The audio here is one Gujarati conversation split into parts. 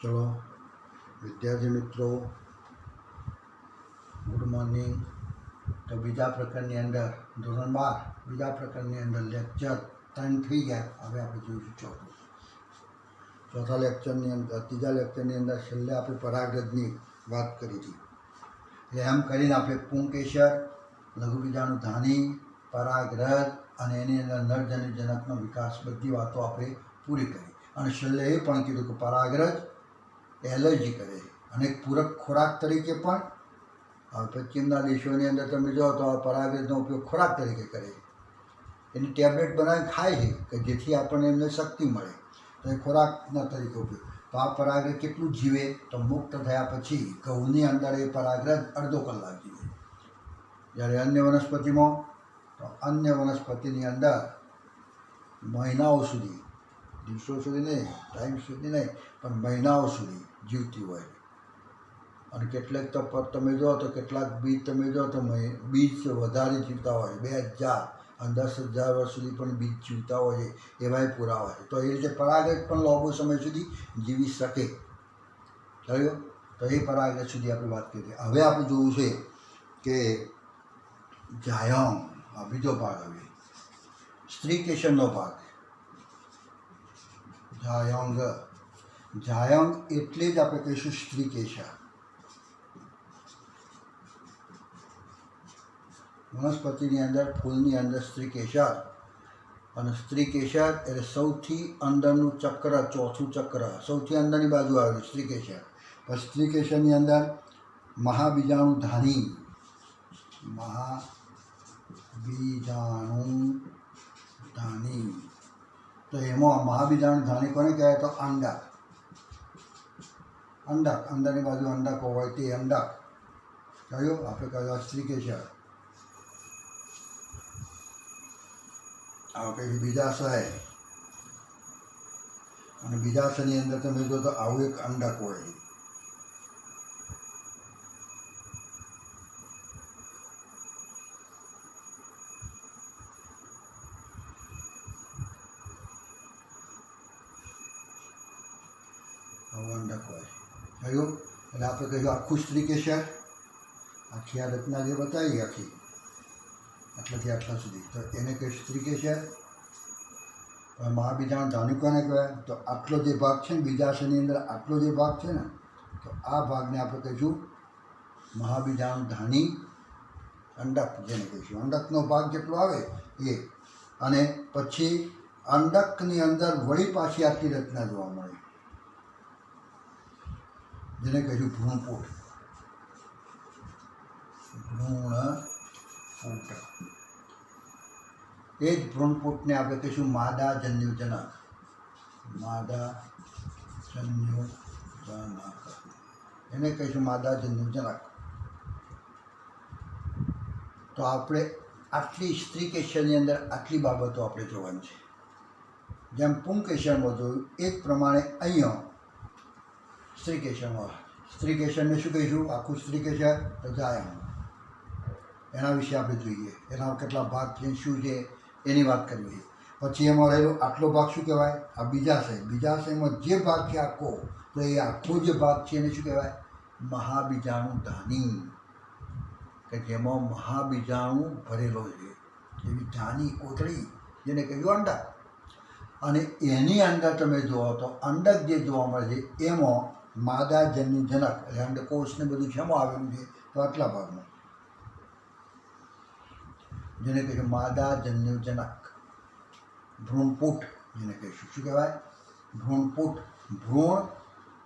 चलो विद्यार्थी मित्रों गुड मॉर्निंग। तो बीजा प्रकरणની અંદર ધોરણ 12 બીજા પ્રકરણની અંદર લેક્ચર 3 થઈ ગયા। હવે આપણે જોઈશું ચોથા લેક્ચરની અંદર ત્રીજા લેક્ચરની અંદર છેલ્લે આપણે પરાગરજની વાત કરી હતી। એટલે એમ કરીને આપણે પુંકેસર લઘુબીજાણુ ધાની પરાગરજ અને એની અંદર નરજન્યુજનકનો વિકાસ બધી વાતો આપણે પૂરી કરી અને છેલ્લે એ પણ કીધું કે પરાગરજ એલર્જી करे અને પૂરક ખોરાક તરીકે પણ પશ્ચિમના દેશોની અંદર તમે જો તો પરાગરજનો ઉપયોગ ખોરાક તરીકે કરે, એની ટેબ્લેટ બનાવીને ખાય છે કે જેથી આપણને એમને શક્તિ મળે, તો એ ખોરાકના તરીકે ઉપયોગ। તો આ પરાગરજ કેટલું જીવે તો મુક્ત થયા પછી ઘઉંની અંદર એ પરાગરજ અડધો કલાક જીવે, જ્યારે અન્ય વનસ્પતિમાં તો અન્ય વનસ્પતિની અંદર મહિનાઓ સુધી, દિવસો સુધી નહીં, ટાઈમ સુધી નહીં, પણ મહિનાઓ સુધી જીવતી હોય। અને કેટલાક તો તમે જો તો કેટલાક બીજ તમે જો તો બીજ વધારે જીવતા હોય, 2000 અને 10,000 વર્ષ સુધી પણ બીજ જીવતા હોય છે, એવાય પુરાવા છે। તો એ રીતે પરાગરજ પણ લાંબો સમય સુધી જીવી શકે। ચાલ્યો તો એ પરાગરજ સુધી આપણે વાત કરીએ। હવે આપણે જોવું છે કે જાયંગ, આ બીજો ભાગ આવે સ્ત્રીકેશનનો ભાગ। જાયંગ, જાયંગ એટલે જ આપણે કહીશું સ્ત્રીકેશર। વનસ્પતિની અંદર ફૂલની અંદર સ્ત્રીકેશર, અને સ્ત્રીકેશર એટલે સૌથી અંદરનું ચક્ર, ચોથું ચક્ર સૌથી અંદરની બાજુ આવેલું સ્ત્રીકેશર। પછી સ્ત્રીકેશરની અંદર મહાબીજાણુ ધાની, મહાબીજાણુ ધાની, તો એમાં મહાબીજાણુ ધાની કોને કહેવાય તો અંડક। અંડક અંદરની બાજુ અંડક હોય તે અંડક કયો આપણે કહેવાય સ્ત્રીકેશર। આ કંઈ બીજાશય, અને બીજાશયની અંદર તમે જો તો આવું એક અંડક હોય। આવું અંડક હોય કયું, એટલે આપણે કહીશું આખું સ્ત્રીકેશર, આખી આ રચના જે બતાવી આખી આટલાથી આટલા સુધી, તો એને કહે સ્ત્રીકેશર। મહાબીજાણુ ધાની કોને કહેવાય તો આટલો જે ભાગ છે ને બીજાશયની અંદર આટલો જે ભાગ છે ને, તો આ ભાગને આપણે કહીશું મહાબીજાણુ ધાની અંડક, જેને કહીશું અંડકનો ભાગ જેટલો આવે એ। અને પછી અંડકની અંદર વળી પાછી આટલી રચના જોવા મળે, જેને કહીશું ભ્રૂણપૂટ। ભ્રૂણપૂટ, એ જ ભ્રૂણપૂટને આપણે કહીશું માદાજન્યુજનક, માદાજન્યુજનક, એને કહીશું માદાજન્યુજનક। તો આપણે આટલી સ્ત્રીકેશરની અંદર આટલી બાબતો આપણે જોવાની છે। જેમ પુંકેશરમાં જોયું એ જ પ્રમાણે અહીંયા સ્ત્રીકેશરમાં, સ્ત્રીકેશરને શું કહીશું આખું સ્ત્રીકેશર તો જાયંગ, એના વિશે આપણે જોઈએ, એના કેટલા ભાગ છે શું છે એની વાત કરવી। પછી એમાં રહેલો આટલો ભાગ શું કહેવાય આ બીજાશય, બીજાશયમાં જે ભાગ છે આખો, તો એ આખો જે ભાગ છે એને શું કહેવાય મહાબીજાણુ ધાની, કે જેમાં મહાબીજાણુ ભરેલો છે, એવી ધાની કોથળી જેને કહેવું અંડક। અને એની અંદર તમે જુઓ તો અંડક જે જોવા મળે છે એમાં માદાજન્યુજનક એટલે અંડકોષને બધું શેમાં આવેલું છે તો આટલા ભાગમાં, જેને કહીશું માદાજન્યુજનક। ભ્રૂણપૂટ જેને કહીશું શું કહેવાય ભ્રૂણપૂટ, ભ્રૂણ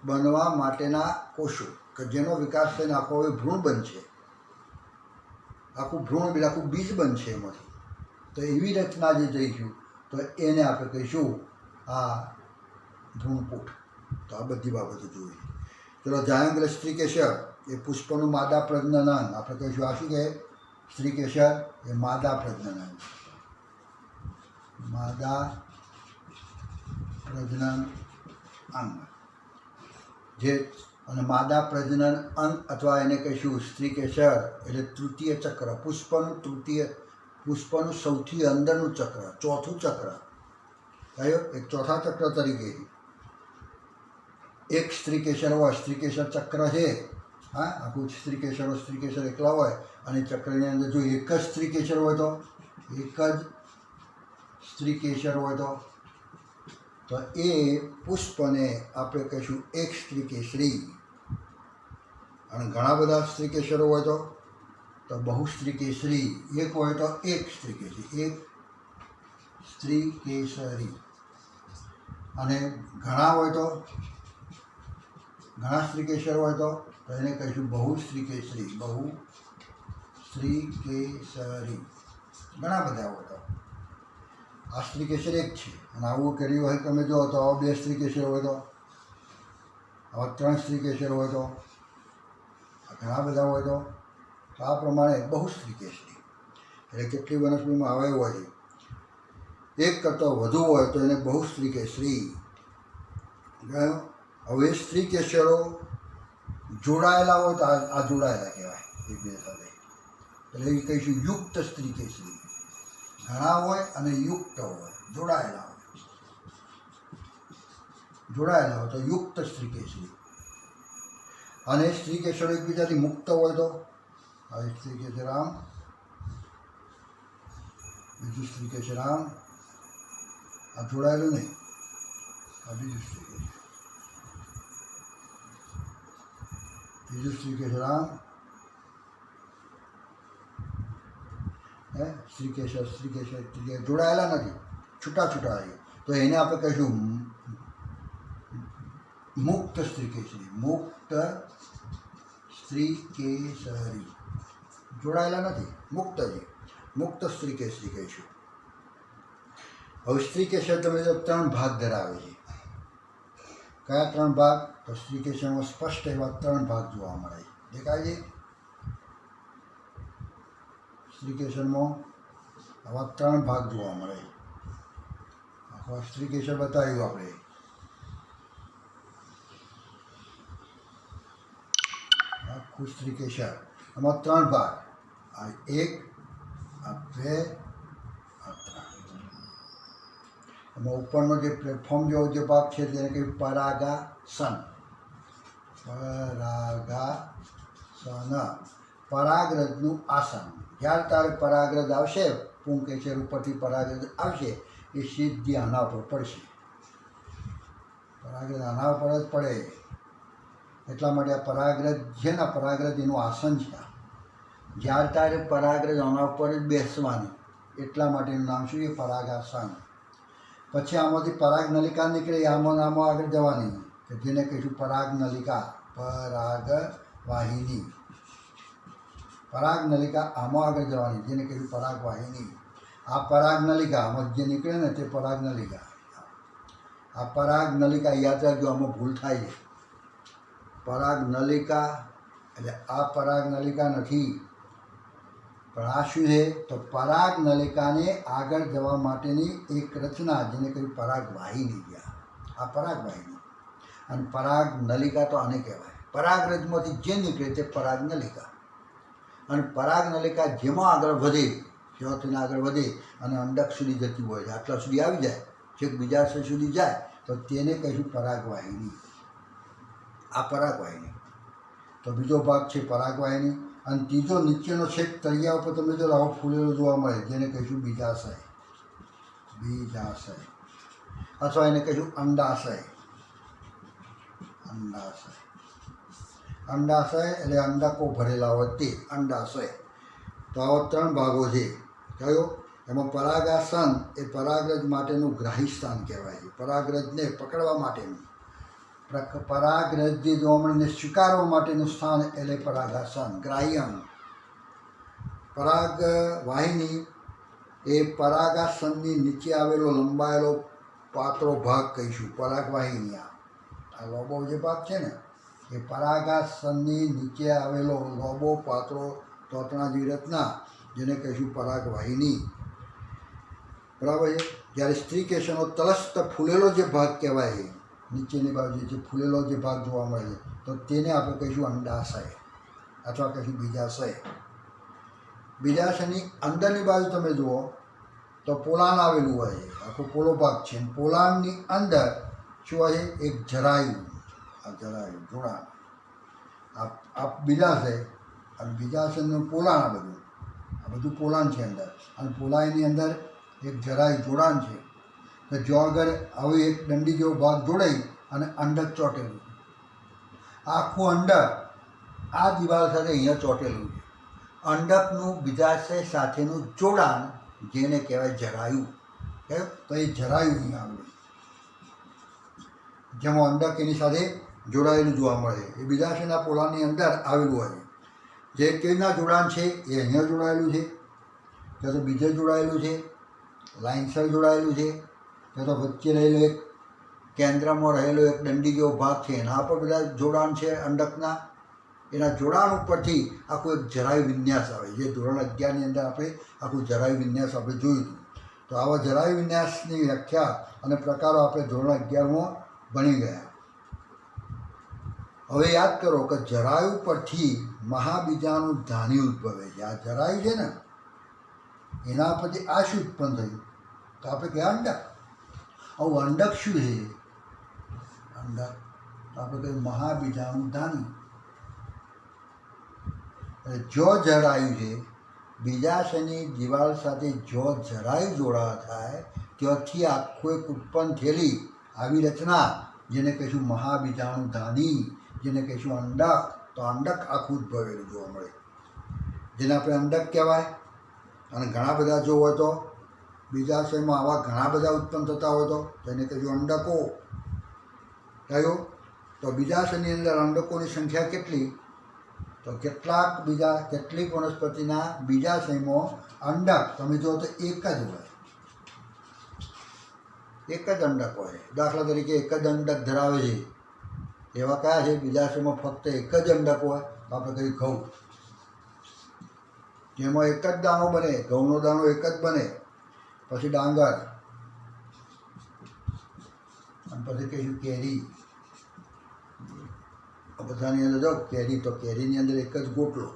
બનવા માટેના કોષો કે જેનો વિકાસ થઈને આખો હવે ભ્રૂણ બનશે, આખું ભ્રૂણ એટલે આખું બીજ બનશે એમાંથી, તો એવી રચના જે જઈશું તો એને આપણે કહીશું આ ભ્રૂણપૂટ। તો આ બધી બાબતો જોઈએ। ચલો જાયંગ એટલે સ્ત્રીકેશર એ પુષ્પનું માદા પ્રજનન, આપણે કહીશું આ શું કહે સ્ત્રીકેશર એ માદા પ્રજનન, માદા પ્રજનન અંગ જે, અને માદા પ્રજનન અંગ અથવા એને કહીશું સ્ત્રીકેશર એટલે તૃતીય ચક્ર, પુષ્પનું સૌથી અંદરનું ચક્ર, ચોથું ચક્ર કયો એક ચોથા ચક્ર તરીકે। એક સ્ત્રીકેસર હોય, સ્ત્રીકેસર ચક્ર છે, હા, આખું સ્ત્રીકેસર એકલા હોય અને ચક્રની અંદર જો એક જ સ્ત્રીકેસર હોય તો એ પુષ્પને આપણે કહીશું એક સ્ત્રીકેસરી. અને ઘણા બધા સ્ત્રીકેસરો હોય તો બહુ સ્ત્રીકેસરી. એક હોય તો એક સ્ત્રીકેસરી. અને ઘણા હોય તો ઘણા સ્ત્રીકેસર હોય તો એને કહીશું બહુ સ્ત્રીકેસરી. ઘણા બધા હોય તો આ સ્ત્રીકેસર એક છે. અને આવું કર્યું હોય તમે જો તો આવા 2 સ્ત્રીકેસર હોય તો, આવા 3 સ્ત્રીકેસર હોય તો, ઘણા બધા હોય તો આ પ્રમાણે બહુ સ્ત્રીકેસરી. એટલે કેટલી વનસ્પતિમાં આવે હોય છે, એક કરતાં વધુ હોય તો એને બહુ સ્ત્રીકેસરી. હવે સ્ત્રીકેસરો જોડાયેલા હોય તો આ જોડાયેલા કહેવાય એકબીજા સાથે. એટલે એ કહીશું યુક્ત સ્ત્રીકેસરી. ઘણા હોય અને યુક્ત હોય, જોડાયેલા હોય તો યુક્ત સ્ત્રીકેસરી. અને સ્ત્રીકેસરો એકબીજાથી મુક્ત હોય તો આ સ્ત્રીકેસર આમ, બીજું સ્ત્રીકેસર આમ, આ જોડાયેલું નહીં, આ બીજું સ્ત્રીકેસર, ત્રીજું સ્ત્રીકેસર આમ, સ્ત્રીકેસર જોડાયેલા નથી, છૂટા છે તો એને આપણે કહીશું મુક્ત સ્ત્રીકેસરી. જોડાયેલા નથી, મુક્ત સ્ત્રીકેસરી કહીશું. હવે સ્ત્રીકેસર તમે જો 3 ભાગ ધરાવે છે. કયા 3 ભાગ? તો સ્ત્રીકેસરમાં સ્પષ્ટ એવા 3 ભાગ જોવા મળે છે. દેખાય છે સ્ત્રીકેસરમાં આવા 3 ભાગ જોવા મળે છે. આખું સ્ત્રીકેસર બતાવ્યું આપણે. આખું સ્ત્રીકેસર આમાં 3 ભાગ, આ 1, આ 2, આ 3. એમાં ઉપરનો જે પ્લેટફોર્મ જેવો જે ભાગ છે તેને કહ્યું પરાગાસન. પરાગરજનું આસન. જ્યારે તારે પરાગરજ આવશે, પુંકેસર ઉપરથી પરાગરજ આવશે, એ સીધી આના ઉપર પડશે. પરાગરજ આના ઉપર જ પડે. એટલા માટે આ પરાગરજ છે ને, પરાગરજ એનું આસન છે. જ્યારે તારે પરાગરજ આના ઉપર જ બેસવાની, એટલા માટેનું નામ શું? એ પરાગાસન. પછી આમાંથી પરાગ નલિકા નીકળે, આમાં આગળ જવાની, કે જેને કહીશું પરાગ નલિકા, પરાગવાહિની. પરાગ નલિકા આમાં આગળ જવાની, જેને કહીશું પરાગવાહિની. આ પરાગ નલિકા આમાં જે નીકળે ને તે પરાગ નલિકા. આ પરાગ નલિકા યાદ રાખજો, આમાં ભૂલ થાય છે. પરાગ નલિકા એટલે આ પરાગ નલિકા નથી, પણ આ શું છે? તો પરાગ નલિકાને આગળ જવા માટેની એક રચના, જેને કહ્યું પરાગવાહિની. આ પરાગવાહિની. અને પરાગ નલિકા તો આને કહેવાય. પરાગરજમાંથી જે નીકળે તે પરાગ નલિકા. અને પરાગ નલિકા જેમાં આગળ વધે, જ્યાંથી આગળ વધે અને અંડક સુધી જતી હોય છે, આટલા સુધી આવી જાય, છેક બીજાશય સુધી જાય, તો તેને કહીશું પરાગવાહિની. આ પરાગવાહિની. તો બીજો ભાગ છે પરાગવાહિની. અને ત્રીજો નીચેનો છેક તળિયા ઉપર તમે જો આવો ફૂલેલો જોવા મળે, જેને કહીશું બીજાશય. અથવા એને કહીશું અંડાશય. અંડાશય એટલે અંડકો ભરેલા હોય તે અંડાશય. તો આવા 3 ભાગો છે. કયો? એમાં પરાગાસન એ પરાગરજ માટેનું ગ્રાહી સ્થાન કહેવાય છે. પરાગરજને પકડવા માટેનું, પરાગરજને જોવા મળીને સ્વીકારવા માટેનું સ્થાન એટલે પરાગાસન, ગ્રાહી અંગ. પરાગવાહિની એ પરાગાસનની નીચે આવેલો લંબાયેલો પાતળો ભાગ કહીશું પરાગવાહિની. આ લોબો જે ભાગ છે ને, એ પરાગાસનની નીચે આવેલો લોબો પાતળો તોતણા જેવી રચના, જેને કહીશું પરાગવાહિની. બરાબર છે. જ્યારે સ્ત્રીકેસરનો તલસ્થ ફૂલેલો જે ભાગ કહેવાય છે, નીચેની બાજુ જે ફૂલેલો જે ભાગ જોવા મળે છે, તો તેને આપણે કહીશું અંડાશય અથવા કહીશું બીજાશય. બીજાશયની અંદરની બાજુ તમે જુઓ તો પોલાણ આવેલું હોય છે. આખો પોલો ભાગ છે. પોલાણની અંદર શું હોય છે? એક જરાયું. આ જરાયું જોડાણ, આ બીજાશય અને બીજાશયનું પોલાણ, આ બધું પોલાણ છે અંદર. અને પોલાણની અંદર એક જરાય જોડાણ છે. તો જો આગળ આવી એક દંડી જેવો ભાગ જોડાઈ અને અંડક ચોંટેલું, આખું અંડક આ દિવાલ સાથે અહીંયા ચોંટેલું છે. અંડકનું બીજાશય સાથેનું જોડાણ જેને કહેવાય જરાયું. કહેવાય તો એ જરાયું અહીંયા આવેલું, જેમાં અંડક એની સાથે જોડાયેલું જોવા મળે. એ બીજાશયના પોલાણની અંદર આવેલું હોય. જે કેના જોડાણ છે એ અહીંયા જોડાયેલું છે, ત્યાં તો બીજે જોડાયેલું છે, લાઇનસર જોડાયેલું છે, ત્યાં તો વચ્ચે રહેલો એક કેન્દ્રમાં રહેલો એક દંડી જેવો ભાગ છે, એના પર બધા જોડાણ છે અંડકના. એના જોડાણ ઉપરથી આખું એક જરાય વિન્યાસ આવે, જે ધોરણ 11ની અંદર આપણે આખું જરાય વિન્યાસ આપણે જોયું હતું. તો આવા જરાય વિન્યાસની વ્યાખ્યા અને પ્રકારો આપણે ધોરણ 11માં ભણી ગયા. હવે યાદ કરો કે જરાયુ પરથી મહાબીજાનું ધાની ઉદ્ભવે છે. આ જરાયુ છે ને, એના પછી આ શું ઉત્પન્ન થયું? તો આપણે કહેવાય અંડક. આવું અંડક શું છે? અંડક તો આપણે કહીએ મહાબીજાનું ધાની. જો જરાયું છે, બીજાશયની દિવાલ સાથે જો જરાયું જોડા થાય, ત્યાંથી આખું એક ઉત્પન્ન થયેલી આવી રચના જેને કહીશું મહાબીજાણુ ધાની, જેને કહીશું અંડક. તો અંડક આખું ઉદ્ભવેલું જોવા મળે, જેને આપણે અંડક કહેવાય. અને ઘણા બધા જો હોય તો બીજાશયમાં આવા ઘણા બધા ઉત્પન્ન થતા હોય તો એને કહીશું અંડકો. કયું? તો બીજાશયની અંદર અંડકોની સંખ્યા કેટલી? તો કેટલીક વનસ્પતિના બીજાશયમાં અંડક તમે જુઓ તો એક જ હોય, એક જ અંડક હોય. દાખલા તરીકે એક જ અંડક ધરાવે છે એવા કયા છે? બીજાશયમાં ફક્ત એક જ અંડક હોય. તો આપણે કહીએ ઘઉં, જેમાં એક જ દાણો બને, ઘઉંનો દાણો એક જ બને. પછી ડાંગર, અને પછી કહીશું કેરી. બધાની અંદર જો કેરી, તો કેરીની અંદર એક જ ગોટલો,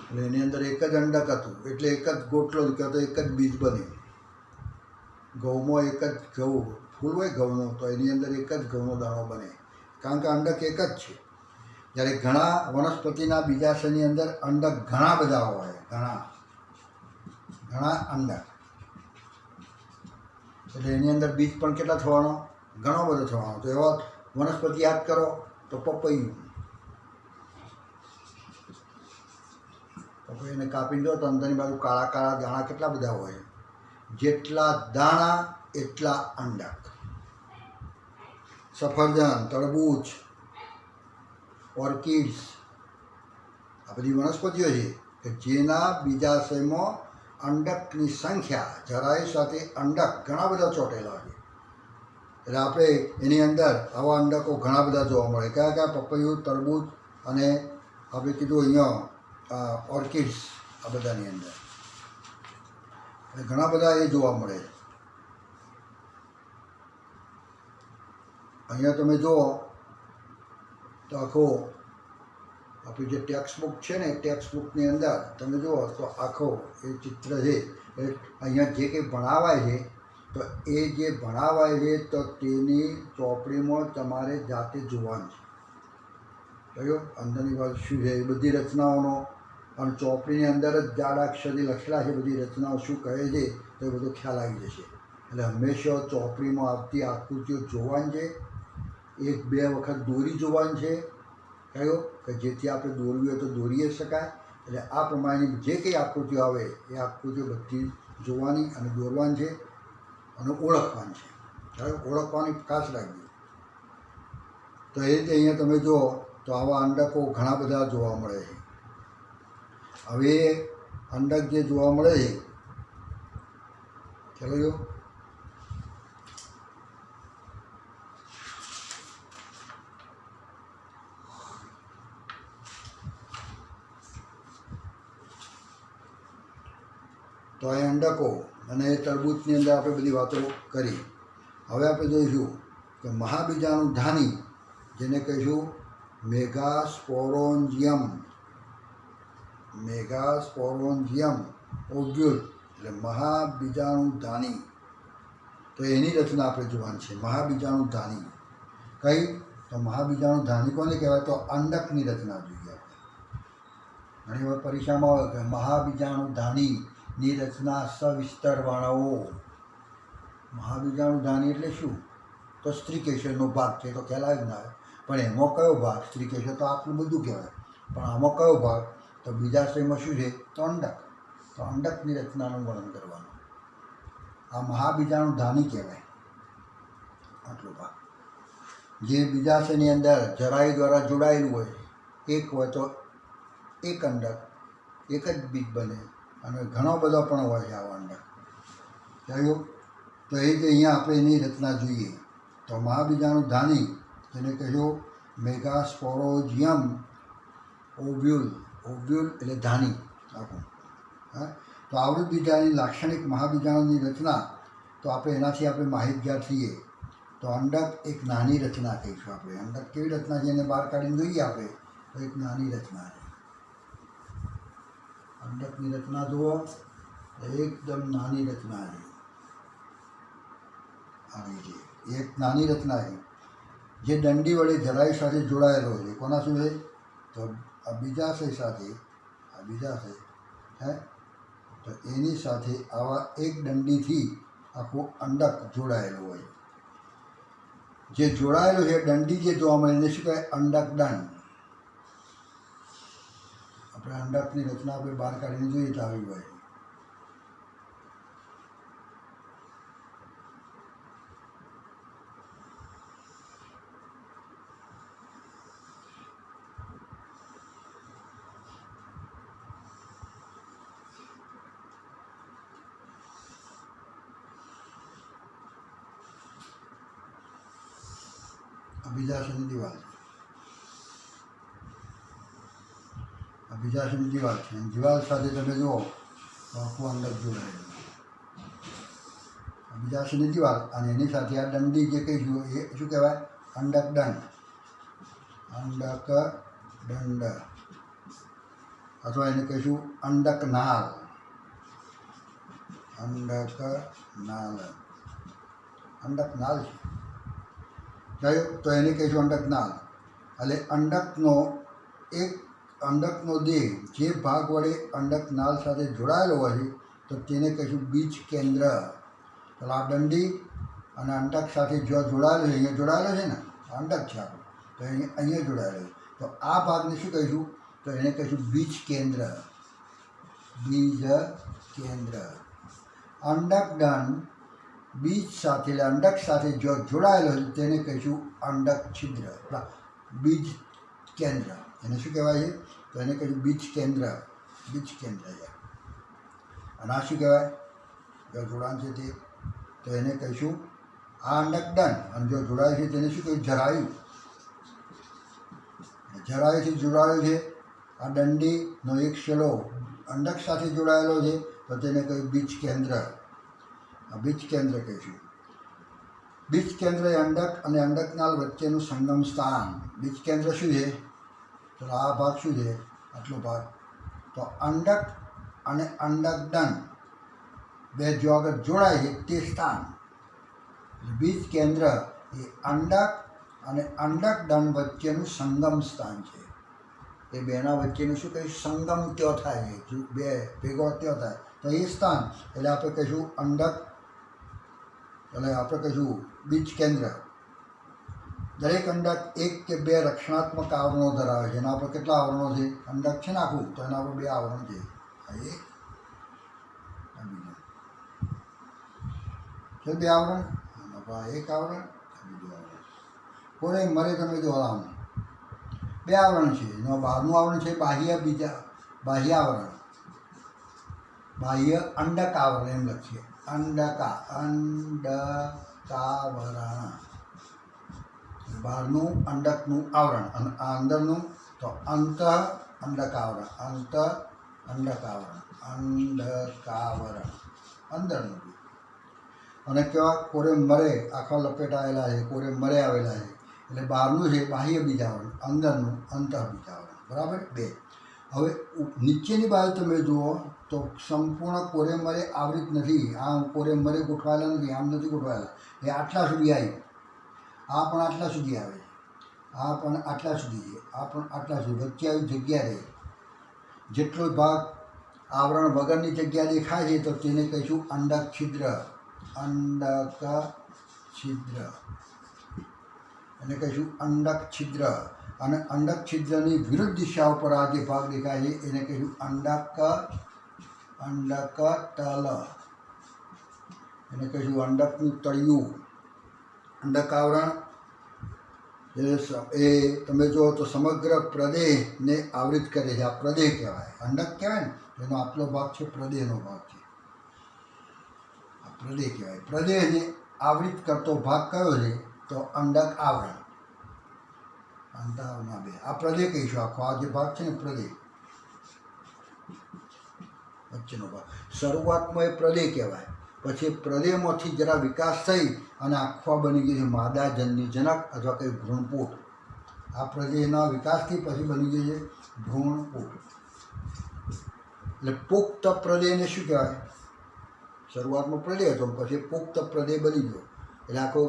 એટલે એની અંદર એક જ અંડક હતું, એટલે એક જ ગોટલો કહેતો એક જ બીજ બને. ઘઉંમાં એક જ ઘઉં ફૂલ હોય ઘઉંનો, તો એની અંદર એક જ ઘઉંનો દાણો બને, કારણ કે અંડક એક જ છે. જ્યારે ઘણા વનસ્પતિના બીજાશયની અંદર અંડક ઘણા બધા હોય, ઘણા અંડક, એટલે એની અંદર બીજ પણ કેટલા થવાનો? ઘણો બધો થવાનો. તો એવા વનસ્પતિ યાદ કરો તો પપૈયું. પપૈયાને કાપીને જો તો અંદરની બાજુ કાળા કાળા દાણા કેટલા બધા હોય, જેટલા દાણા એટલા અંડક. સફરજન, તરબૂચ, ઓર્કિડ્સ, આ બધી વનસ્પતિઓ છે કે જેના બીજાશયમાં અંડકની સંખ્યા જરાય સાથે અંડક ઘણા બધા ચોંટેલા છે. એટલે આપણે એની અંદર આવા અંડકો ઘણા બધા જોવા મળે. કયા કયા? પપૈયું, તરબૂચ અને આપણે કીધું અહીંયા ઓર્કિડ્સ, આ બધાની અંદર ઘણા બધા એ જોવા મળે. અહીંયા તમે જુઓ તો આખો આપણી જે ટેક્સ્ટ બુક છે ને, ટેક્સ્ટ બુકની અંદર તમે જુઓ તો આખો એ ચિત્ર છે. અહીંયા જે કંઈ ભણાવાય છે, તો એ જે ભણાવાય છે તો તેની ચોપડીમાં તમારે જાતે જોવાનું છે. કયો અંદરની બાજુ શું છે એ બધી રચનાઓનો, અને ચોપડીની અંદર જ જાડા અક્ષરથી લખેલા છે બધી રચનાઓ શું કહે છે, તો એ બધો ખ્યાલ આવી જશે. એટલે હંમેશા ચોપડીમાં આવતી આકૃતિઓ જોવાની છે. એક બે વખત દોરી જોવાની છે, કયો કે જેથી આપણે દોરવી હોય તો દોરી શકાય. એટલે આ પ્રમાણેની જે કંઈ આકૃતિઓ આવે એ આકૃતિઓ બધી જોવાની અને દોરવાની છે અને ઓળખવાની છે. હવે ઓળખવાની ખાસ રાખજો. તો એ રીતે અહીંયા તમે જુઓ તો આવા અંડકો ઘણા બધા જોવા મળે છે. હવે અંડક જે જોવા મળે છે, ચાલો જો તો એ અંડકો અને તરબૂચની અંદર આપણે બધી વાતો કરી. હવે આપણે જોઈશું કે મહાબીજાણુ ધાની, જેને કહીશું મેગાસ્પોરોન્જિયમ ઓવ્યુલ, એટલે મહાબીજાણુ ધાની. તો એની રચના આપણે જોવાની છે, મહાબીજાણુ ધાની. કઈ તો મહાબીજાણુ ધાની કોને કહેવાય? તો અંડકની રચના જોઈએ. ઘણી વાર પરીક્ષામાં આવે કે મહાબીજાણુ ધાનીની રચના સવિસ્તર વર્ણવો. મહાબીજાણુ ધાની એટલે શું? તો સ્ત્રીકેશરનો ભાગ છે, તો ખ્યાલ આવી જ ના આવે. પણ એમાં કયો ભાગ? સ્ત્રીકેશર તો આટલું બધું કહેવાય, પણ આમાં કયો ભાગ? તો બીજાશયમાં શું છે? તો અંડક. તો અંડકની રચનાનું વર્ણન કરવાનું. આ મહાબીજાણુ ધાની કહેવાય આટલો ભાગ, જે બીજાશયની અંદર જરાયુ દ્વારા જોડાયેલું હોય. એક હોય તો એક અંડક, એક જ બીજ બને, અને ઘણો બધો પણ હોય છે આવો અંડક. કહ્યું તો એ જ અહીંયા આપણે એની રચના જોઈએ. તો મહાબીજાણુ ધાની જેને કહ્યું મેગાસ્પોરોજિયમ ઓવ્યુલ. ઓવ્યુલ એટલે ધાની આખું. હા, તો આવૃત બીજાની લાક્ષણિક મહાબીજાણુની રચના, તો આપણે એનાથી આપણે માહિતગાર થઈએ. તો અંડક એક નાની રચના કહીશું આપણે. અંડક કેવી રચના છે એને બહાર કાઢીને જોઈએ આપણે, તો એક નાની રચના છે. અંડકની રચના જુઓ, એકદમ નાની રચના છે. આવી છે એક નાની રચના છે જે દંડી વડે જરાયુ સાથે જોડાયેલો છે. કોના શું છે? તો આ બીજાશય સાથે, આ બીજાશય હે, તો એની સાથે આવા એક દંડીથી આખું અંડક જોડાયેલું હોય. જે જોડાયેલું છે દંડી જે જોવા મળે એને શું કહેવાય? અંડક દંડ. આપણે અંડકની રચના આપણે બહાર કાઢીને જોઈએ તો આવી હોય. બીજાશયની દિવાલ છે. આ બીજાશયની દિવાલ છે. દિવાલ સાથે તમે જુઓ તો આખું અંડક જોડાયેલું. બીજાશયની દિવાલ અને એની સાથે આ દંડી જે કહીશું એ શું કહેવાય? અંડક દંડ. અંડક દંડ, અથવા એને કહીશું અંડક નાળ. અંડક નાળ, અંડક નાળ છે. કયું? તો એને કહીશું અંડક નાળ. એટલે અંડકનો એક અંડકનો દેહ જે ભાગ વડે અંડક નાળ સાથે જોડાયેલો હોય છે તો તેને કહીશું બીજ કેન્દ્ર. એટલે આ દંડી અને અંડક સાથે જો જોડાયેલો છે, અહીંયા જોડાયેલો છે ને, અંડક છે આપણું, તો અહીંયા જોડાયેલો છે. તો આ ભાગને શું કહીશું? તો એને કહીશું બીજ કેન્દ્ર. બીજ કેન્દ્ર. અંડક દંડ બીજ સાથે, એટલે અંડક સાથે જો જોડાયેલો છે તેને કહીશું અંડક છિદ્ર. બીજ કેન્દ્ર એને શું કહેવાય છે? તો એને કહીશું બીજ કેન્દ્ર. બીજ કેન્દ્ર છે. અને આ શું કહેવાય? જો જોડાણ છે તે, તો એને કહીશું આ અંડક દંડ, અને જો જોડાયું છે તેને શું કહીશું? જરાયુ. જરાયુથી જોડાયું છે. આ દંડીનો એક શેલો અંડક સાથે જોડાયેલો છે તો તેને કહ્યું બીજ કેન્દ્ર. આ બીજ કેન્દ્ર કહીશું. બીજ કેન્દ્ર એ અંડક અને અંડકનાળ વચ્ચેનું સંગમ સ્થાન. બીજ કેન્દ્ર શું છે? તો આ ભાગ શું છે? આટલો ભાગ. તો અંડક અને અંડક દંડ બે જો આગળ જોડાય છે તે સ્થાન. બીજ કેન્દ્ર એ અંડક અને અંડક દંડ વચ્ચેનું સંગમ સ્થાન છે. એ બેના વચ્ચેનું શું કહીશું? સંગમ ત્યો થાય છે. બે ભેગો ત્યો થાય તો એ સ્થાન, એટલે આપણે કહીશું અંડક, એટલે આપણે કહીશું બીજ કેન્દ્ર. દરેક અંડક એક કે બે રક્ષણાત્મક આવરણો ધરાવે છે. એના પર કેટલા આવરણો છે? અંડક છે ને આખું, તો એના પર બે આવરણ છે. આ એક, આ બીજું. છે બે આવરણ. એના પર એક આવરણ, બીજું આવરણ. કોને મરે તમે જો આમ બે આવરણ છે. એનું બહારનું આવરણ છે બાહ્ય, બાહ્ય આવરણ, બાહ્ય અંડક આવરણ એમ લખીએ. અંડકાવરણ, બહારનું અંડકનું આવરણ, અને આ અંદરનું તો અંત અંડકાવરણ. અંત અંડકાવરણ, અંડકાવરણ અંદરનું. અને કેવા? કોરે મરે આખા લપેટાયેલા છે, કોરે મરે આવેલા છે. એટલે બહારનું છે બાહ્ય બીજાવરણ, અંદરનું અંતઃ બીજાવરણ. બરાબર? બે. હવે નીચેની બાજુ તમે જુઓ તો સંપૂર્ણ કોરે મરે આવૃત નથી. આમ કોરે મરે ગોઠવાયેલા નથી, આમ નથી ગોઠવાયેલા. એ આટલા સુધી આવી. આ પણ આટલા સુધી આવે છે, આ પણ આટલા સુધી છે, આ પણ આટલા સુધી, વચ્ચે આવી જગ્યા રહે. જેટલો ભાગ આવરણ વગરની જગ્યા દેખાય છે તો તેને કહીશું અંડક છિદ્ર. અંડક છિદ્ર એને કહીશું અંડક છિદ્ર. અને અંડક છિદ્રની વિરુદ્ધ દિશા ઉપર આ જે ભાગ દેખાય છે એને કહીશું અંડક તલ. એને કહીશું અંડકનું તળિયું. અંડક આવરણ એ તમે જુઓ તો સમગ્ર પ્રદેહને આવૃત કરે છે. આ પ્રદેહ કહેવાય, અંડક કહેવાય ને, એનો આટલો ભાગ છે પ્રદેહનો ભાગ છે, આ પ્રદેહ કહેવાય. પ્રદેહને આવૃત કરતો ભાગ કયો છે તો અંડક આવરણ. અંડાવના બે આ પ્રદેહ કહીશું. આખો આ જે ભાગ છે ને પ્રદેહ, વચ્ચેનો ભાગ શરૂઆતમાં એ પ્રદેહ કહેવાય. પછી પ્રદેહમાંથી જરા વિકાસ થઈ અને આખવા બની ગઈ છે માદાજનની જનક અથવા કંઈ ભ્રૂણપૂટ. આ પ્રદેહના વિકાસથી પછી બની ગઈ છે ભ્રૂણપૂટ. એટલે પુખ્ત પ્રદેહને શું કહેવાય? શરૂઆતમાં પ્રદેહ હતો, પછી પુખ્ત પ્રદેહ બની ગયો. એટલે આખો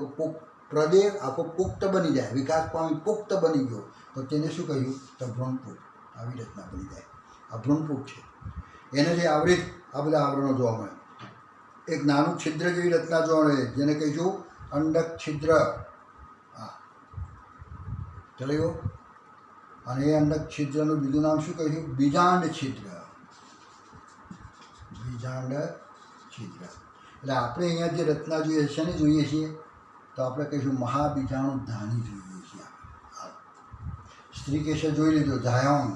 પ્રદેહ આખો પુખ્ત બની જાય, વિકાસ પામી પુખ્ત બની ગયો તો તેને શું કહ્યું તો ભ્રૂણપૂટ. આવી રીતના બની જાય. આ ભ્રૂણપૂટ છે. એને જે આવૃત આ બધા આવરણો જોવા મળે. એક નાનું છિદ્ર જેવી રચના જોવા મળે જેને કહીશું અંડક છિદ્ર. હા ચલાવ્યો. અને એ અંડક છિદ્રનું બીજું નામ શું કહીશું? બીજાંડ છિદ્ર. બીજાંડ છિદ્ર. એટલે આપણે અહીંયા જે રચના જોઈએ છે શેની જોઈએ છીએ તો આપણે કહીશું મહાબીજાણુ ધાની જોઈએ છીએ. સ્ત્રીકેશ જોઈ લીધો, જાયોંગ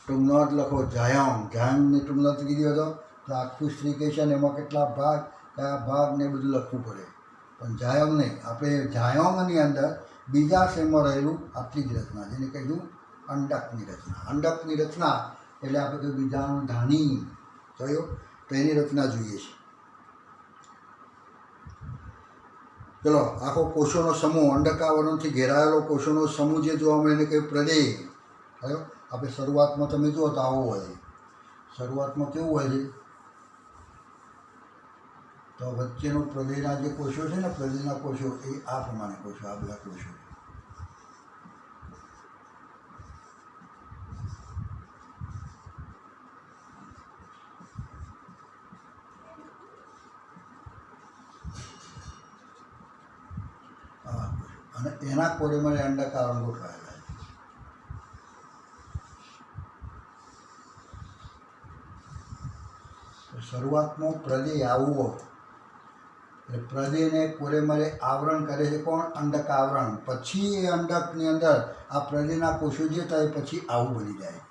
ટૂંકનોટ લખો, જાયોંગ. જાયોંગની ટૂંકનોટ કીધી હતો તો આખું સ્ત્રીકેશ અને એમાં કેટલા ભાગ, કયા ભાગ ને બધું લખવું પડે. પણ જાયોંગ નહીં, આપણે જાયોંગની અંદર બીજા સેમમાં રહેલું આટલી જ રચના જેને કહીશું અંડકની રચના. અંડકની રચના એટલે આપણે કહ્યું બીજાણુ ધાની થયો તો એની રચના જોઈએ છે. ચલો આખો કોષોનો સમૂહ, અંડકાવરણથી ઘેરાયેલો કોષોનો સમૂહ જે જોવા મળે એને કહ્યું પ્રદેહ થયો. આપણે શરૂઆતમાં તમે જુઓ તો આવો હોય છે. શરૂઆતમાં કેવું હોય છે તો વચ્ચેનો પ્રદેહના જે કોષો છે ને, પ્રદેહના કોષો એ આ પ્રમાણે કોષો, આ બધા કોષો. અને એના કોરેમાં અંડકાવરણ ગોઠવાયેલા છે. શરૂઆતમાં પ્રદેહ આવવો એટલે પ્રદેહને કોરેમરે આવરણ કરે છે કોણ? અંડક આવરણ. પછી એ અંડકની અંદર આ પ્રદેહના કોષો જે થાય પછી આવું બની જાય.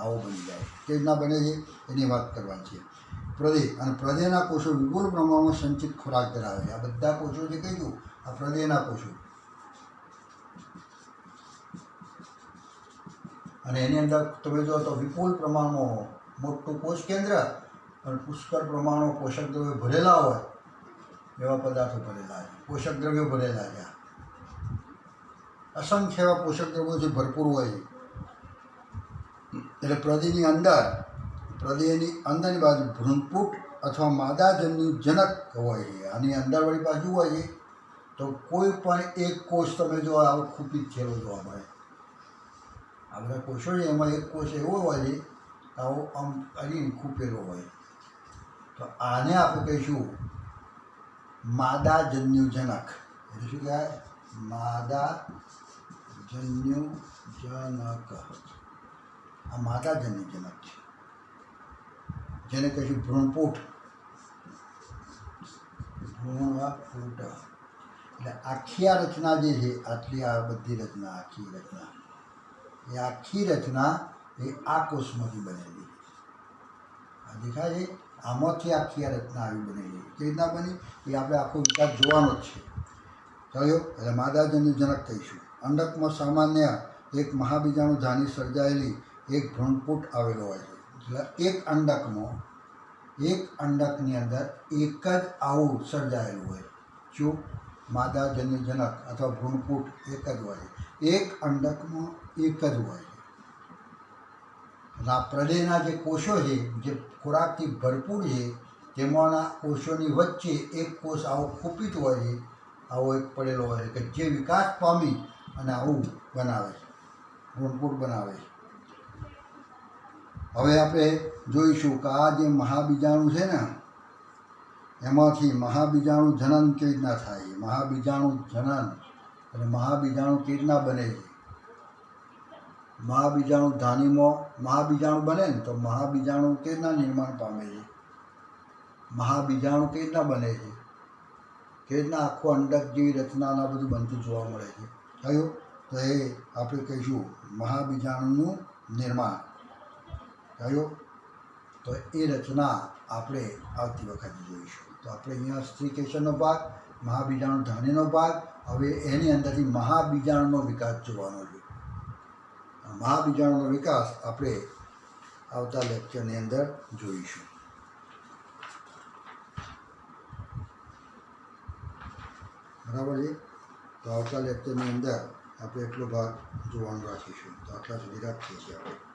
આવું બની જાય કેવી રીતના બને છે એની વાત કરવાની છે. પ્રદેહ અને પ્રદેહના કોષો વિપુલ પ્રમાણમાં સંચિત ખોરાક ધરાવે છે. આ બધા કોષો જે કહ્યું આ પ્રદેહના કોષો. અને એની અંદર તમે જો તો વિપુલ પ્રમાણમાં મોટું કોષ કેન્દ્ર અને પુષ્કળ પ્રમાણમાં પોષક દ્રવ્યો ભરેલા હોય એવા પદાર્થો ભરેલા છે, પોષક દ્રવ્યો ભરેલા છે. અસંખ્ય એવા પોષક દ્રવ્યોથી ભરપૂર હોય છે. એટલે પ્રદેહની અંદરની બાજુ ભ્રૂણપૂટ અથવા માદાજનની જનક હોય છે. આની અંદરવાળી બાજુ હોય છે તો કોઈ પણ એક કોષ તમે જો આવો ખૂપિત થયેલો જોવા મળે. આ બધા કોષો છે એમાં એક કોષ એવો હોય છે આવો આમ અડીને ખૂપેલો હોય તો આને આપણે કહીશું માદાજન્યુજનક. એટલે શું કહેવાય? માદાજન્યુજનક. આ માદાજન્યુજનક છે જેને કહીશું ભ્રૂણપૂટ. ભ્રૂણપૂટ એટલે આખી આ રચના જે છે, આટલી આ બધી રચના, આખી રચના એ આખી રચના એ આ કોષમાંથી બનેલી. આ દેખાય છે આમાંથી આખી આ રચના આવી બનેલી. કેવી રીતના બની એ આપણે આખો વિકાસ જોવાનો જ છે. થયો એટલે માદાજન્યુજનક કહીશું. અંડકમાં સામાન્ય એક મહાબીજાણુ ધાની સર્જાયેલી એક ભ્રૂણપૂટ આવેલો હોય છે. એટલે એક અંડકની અંદર એક જ આવું સર્જાયેલું હોય. શું? માદાજન્યુજનક અથવા ભ્રૂણપૂટ એક જ હોય. એક અંડકમાં એક જ હોય છે. આ પ્રદેહના જે કોષો છે જે ખોરાકથી ભરપૂર છે તેમાંના કોષોની વચ્ચે એક કોષ આવો ખૂપિત હોય છે આવો એક પડેલો હોય કે જે વિકાસ પામી અને આવું બનાવે છે, ભ્રૂણપોટ બનાવે છે. હવે આપણે જોઈશું કે આ જે મહાબીજાણુ છે ને એમાંથી મહાબીજાણુ જનન કેવી રીતના થાય, મહાબીજાણુ જનન અને મહાબીજાણુ કેવી રીતના બને છે. મહાબીજાણુ ધાનીમાં મહાબીજાણુ બને ને તો મહાબીજાણુ કેવી રીતના નિર્માણ પામે છે, મહાબીજાણુ કેવી રીતના બને છે, કેવી રીતના આખું અંડક જેવી રચનાના બધું બનતું જોવા મળે છે. થયું? તો એ આપણે કહીશું મહાબીજાણુનું નિર્માણ થયું. તો એ રચના આપણે આવતી વખતે જોઈશું. તો આપણે અહીંયા સ્ત્રીકેશનનો ભાગ, મહાબીજાણુ ધાનીનો ભાગ, હવે એની અંદરથી મહાબીજાણુનો વિકાસ જોવાનો છે. મહાબીજાણુનો વિકાસ આપણે આવતા લેક્ચરની અંદર જોઈશું. બરાબર છે? તો આવતા લેક્ચરની અંદર આપણે એટલો ભાગ જોવાનું રાખીશું. તો આટલા સુધી રાખીએ છીએ આપણે.